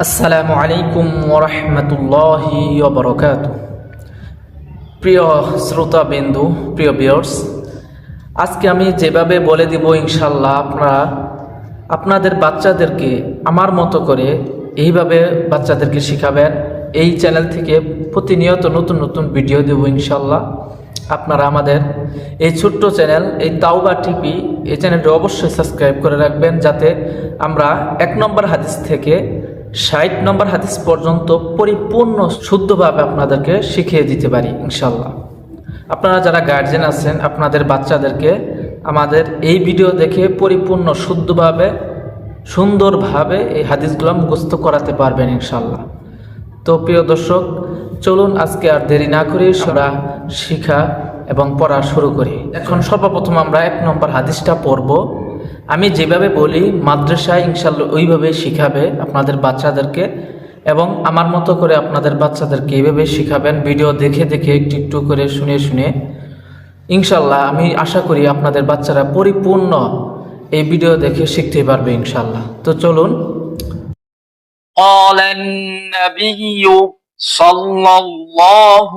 আসসালামু আলাইকুম ওয়া রাহমাতুল্লাহি ওয়া বারাকাতুহু। প্রিয় শ্রোতাবিন্দু, প্রিয় ভিউয়ার্স, আজকে আমি যেভাবে বলে দিব ইনশাআল্লাহ আপনারা আপনাদের বাচ্চাদেরকে আমার মতো করে এইভাবে বাচ্চাদেরকে শিখাবেন। এই চ্যানেল থেকে প্রতিনিয়ত নতুন নতুন ভিডিও দেব ইনশাআল্লাহ। আপনারা আমাদের এই ছোট্ট চ্যানেল এই তাওবা টিভি এই চ্যানেলটি অবশ্যই সাবস্ক্রাইব করে রাখবেন, যাতে আমরা ১ নম্বর হাদিস থেকে ৬০ নম্বর হাদিস পর্যন্ত পরিপূর্ণ শুদ্ধভাবে আপনাদেরকে শিখিয়ে দিতে পারি ইনশাআল্লাহ। আপনারা যারা গার্জিয়ান আছেন আপনাদের বাচ্চাদেরকে আমাদের এই ভিডিও দেখে পরিপূর্ণ শুদ্ধভাবে সুন্দরভাবে এই হাদিসগুলো মুখস্থ করাতে পারবেন ইনশাআল্লাহ। তো প্রিয় দর্শক, চলুন আজকে আর দেরি না করে আমরা শিখা এবং পড়া শুরু করি। এখন সর্বপ্রথম আমরা ১ নম্বর হাদিসটা পড়ব। আমি যেভাবে বলি মাদ্রাসায় ইনশাআল্লাহ ওইভাবে শিখাবে আপনাদের বাচ্চাদেরকে, এবং আমার মতো করে আপনাদের বাচ্চাদেরকে এইভাবে শিখাবেন। ভিডিও দেখে দেখে একটু একটু করে শুনে শুনে ইনশাআল্লাহ আমি আশা করি আপনাদের বাচ্চারা পরিপূর্ণ এই ভিডিও দেখে শিখতে পারবে ইনশাআল্লাহ। তো চলুন। قال النبي صلى الله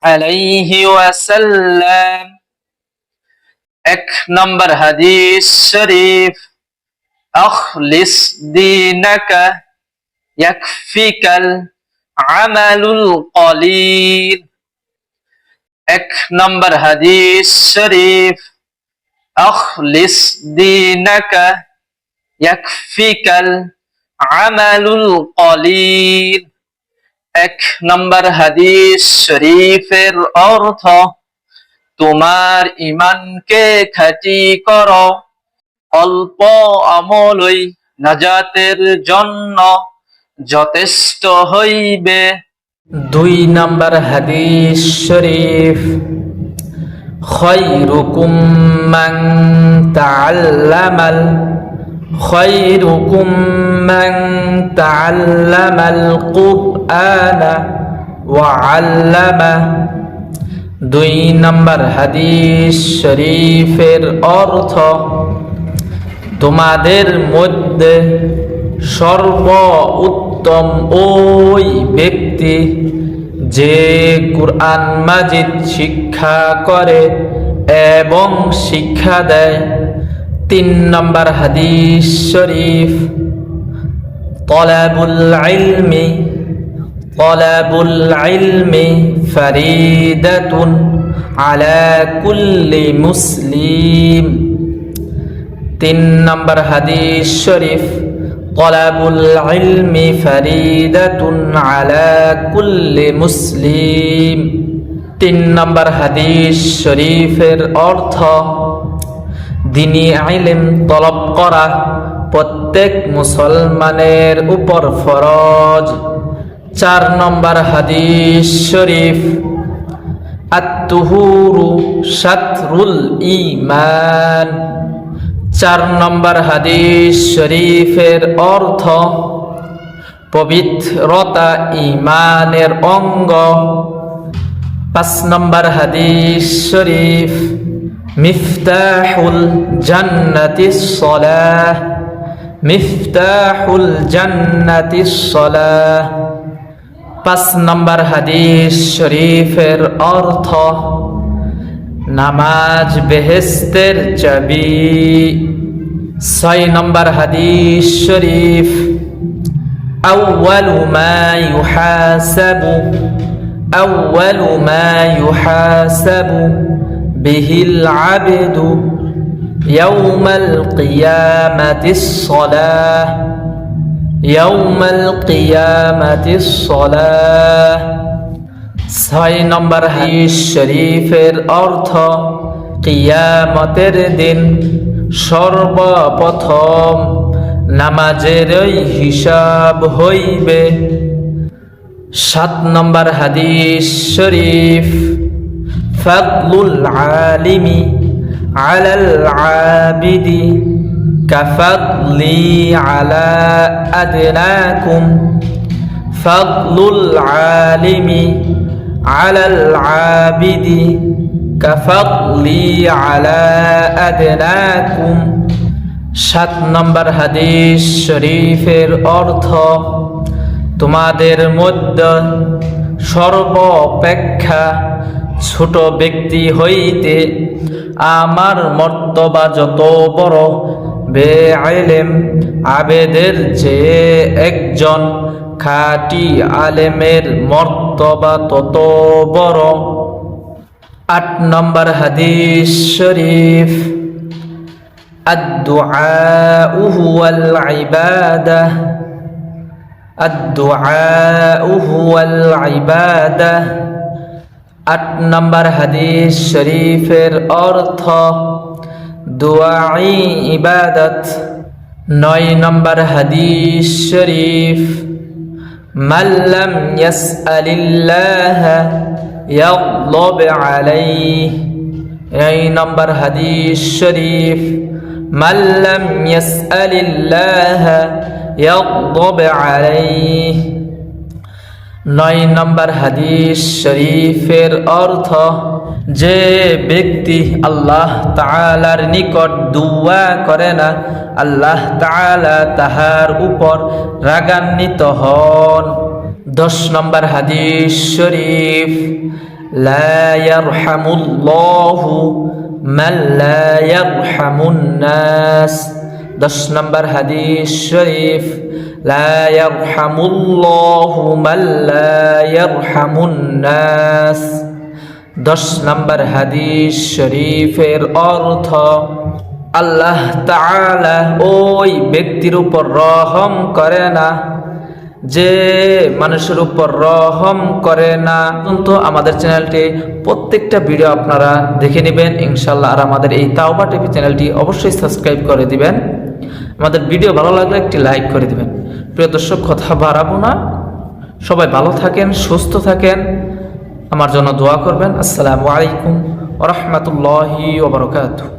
عليه وسلم এক নম্বর হাদিস শরীফ, আখলিস দীনাকা ইয়াকফিকাল আমালুল কলিল। এক নম্বর হাদিস শরীফ, আখলিস দীনাকা ইয়াকফিকাল আমালুল কলিল। এক নম্বর হাদিস শরীফের অর্থ, তোমার ঈমানকে খাঁটি করো, অল্প আমলই নাজাতের জন্য যথেষ্ট হইবে। ২ নম্বর হাদিস শরীফ, খায়রুকুম মান তাআল্লামাল কুরআনা ওয়া আল্লামা। ২ নম্বর হাদিস শরীফের অর্থ, তোমাদের মধ্যে সর্বোত্তম ওই ব্যক্তি যে কুরআন মাজিদ শিক্ষা করে এবং শিক্ষা দেয়। ৩ নম্বর হাদিস শরীফ, তলাবুল ইলমি ফারিদাতুন আলা কুল্লি মুসলিম। ৩ নম্বর হাদিস শরীফ, তলাবুল ইলমি ফারিদাতুন আলা কুল্লি মুসলিম। ৩ নম্বর হাদিস শরীফের অর্থ, দ্বীনি ইলম তলব করা প্রত্যেক মুসলমানের উপর ফরজ। ৪ নম্বর হাদিস শরীফ, আত-তুহুরু শাতরুল ঈমান। ৪ নম্বর হাদিস শরীফের অর্থ, পবিত্রতা ঈমানের অঙ্গ। ৫ নম্বর হাদিস শরীফ, মিফতাহুল জান্নাতিস সালাহ। মিফতাহুল জান্নাতিস সালাহ। ৫ নম্বর হাদিস শরীফের অর্থ, নামাজ বেহেশতের চাবি। ৬ নম্বর হাদিস শরীফ, আউয়ালু মা ইউহাসাবু বিহিল আবদু ইয়াউমাল কিয়ামাতিস সালাহ। ইয়াউমাল কিয়ামাতিস সালাহ। ৬ নম্বর হাদিস শরীফের অর্থ, কিয়ামতের দিন সর্বপ্রথম নামাজেরই হিসাব হইবে। ৭ নম্বর হাদিস শরীফ, ফাদলুল আলিমি আলাল আবিদি কাফাদলি আলা আদনাকুম। ফাদলুল আলিমি আলাল আবিদি কাফাদলি আলা আদনাকুম। 7 নম্বর হাদিস শরীফের অর্থ, তোমাদের মধ্যে সর্বাপেক্ষা ছোট ব্যক্তি হইতে আমার মর্তবা যত বড়, বেইলম আবেদের চেয়ে একজন খাঁটি আলেমের মর্তবা তত বড়। 8 নম্বর হাদিস শরীফ, الدعاء هو العبادة الدعاء هو العبادة 8 নম্বর হাদিস শরীফের অর্থ, দুআই ইবাদত। 9 নম্বর হাদিস শরীফ, মান লাম ইয়াসআলিল্লাহ ইয়াগলব আলাইহি। 9 নম্বর হাদিস শরীফ, মান লাম ইয়াসআলিল্লাহ ইয়াগলব আলাইহি। 9 নম্বর হাদিস শরীফের অর্থ, যে ব্যক্তি আল্লাহ তাআলার নিকট দুআ করে না, আল্লাহ তাআলা তাহার উপর রাগান্বিত হন। 10 নম্বর হাদিস শরীফ, লা ইয়ারহামুল্লাহু মান লা ইয়ারহামুন নাস। 10 নম্বর হাদিস শরীফ, লা ইয়ারহামুল্লাহু মান লা ইয়ারহামুন নাস। 10 নম্বর হাদিস শরীফের অর্থ, আল্লাহ তাআলা ওই ব্যক্তির উপর রহম করে না যে মানুষের উপর রহম করে না। কিন্তু আমাদের চ্যানেলটি প্রত্যেকটা ভিডিও আপনারা দেখে নেবেন ইনশাআল্লাহ। আর আমাদের এই তাওবা টিভি চ্যানেলটি অবশ্যই সাবস্ক্রাইব করে দিবেন। আমাদের ভিডিও ভালো লাগলে একটি লাইক করে দিবেন। প্রিয় দর্শক, কথা বাড়াবো না, সবাই ভালো থাকেন, সুস্থ থাকেন, আমার জন্য দোয়া করবেন। আসসালামু আলাইকুম ওয়া রাহমাতুল্লাহি ওয়া বারাকাতুহু।